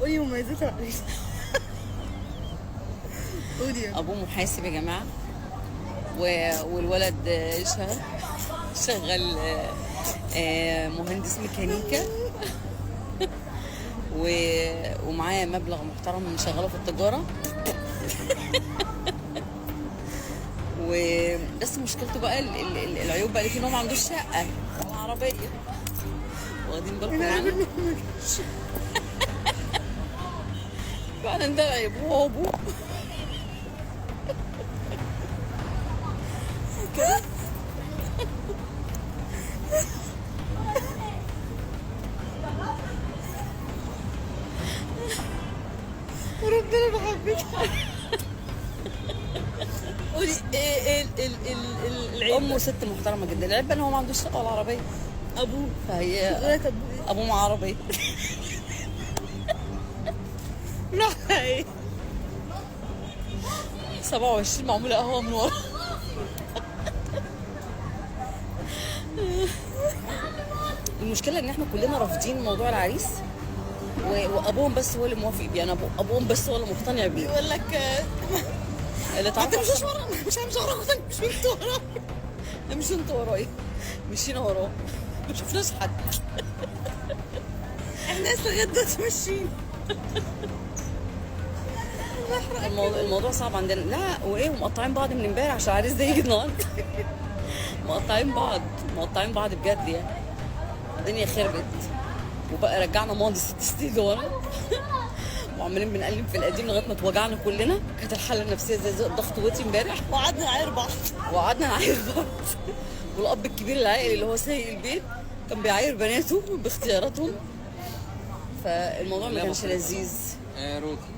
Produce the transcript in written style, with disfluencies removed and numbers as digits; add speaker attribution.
Speaker 1: قولي مميزات العريس. قولي.
Speaker 2: ابوه محاسب يا جماعه، والولد شغال مهندس ميكانيكا ومعاه مبلغ محترم شغاله في التجاره. وبس مشكلته بقى العيوب بقى اللي فيه ان هو ما عندوش شقه ولا عربيه. واخدين بالكم يعني؟ فعلا ده عيب، هو ابوه
Speaker 1: ربنا بحبك. قولي ايه العيب؟
Speaker 2: امه ست محترمه جدا، العيب بقى ان هو ما عندوش شقه ولا عربيه.
Speaker 1: ابوه
Speaker 2: فهي
Speaker 1: شغلة ابوه ايه؟
Speaker 2: ابوه معاه عربيه.
Speaker 1: لا ايه؟
Speaker 2: 27 معموله قهوه من ورا. المشكله ان احنا كلنا رافضين موضوع العريس، وابوهم بس هو اللي موافق بيه. يعني ابوهم بس هو اللي مقتنع بيه.
Speaker 1: يقول لك
Speaker 2: اللي
Speaker 1: انت
Speaker 2: تعرفه
Speaker 1: مش ورا، مش همشي وراك، مش انت وراك.
Speaker 2: مش انتوا ورايا، مشينا وراه، ما شفناش حد.
Speaker 1: احنا لسه لغايه دلوقتي ماشيين.
Speaker 2: الموضوع صعب عندنا. لا وايه، ومقطعين بعض من امبارح عشان العريس ده يجي النهارده. مقطعين بعض بجد يعني. الدنيا خربت، وبقى رجعنا ماضي 6 سنين لورا. وعمالين بنقلب في القديم لغايه ما اتوجعنا كلنا. كانت الحاله النفسيه زي الضغط وطي امبارح.
Speaker 1: وقعدنا نعاير بعض.
Speaker 2: وقعدنا نعاير بعض. والاب الكبير العاقل اللي هو سايق البيت كان بيعاير بناته باختياراتهم. فالموضوع ما كانش لذيذ.
Speaker 3: رودي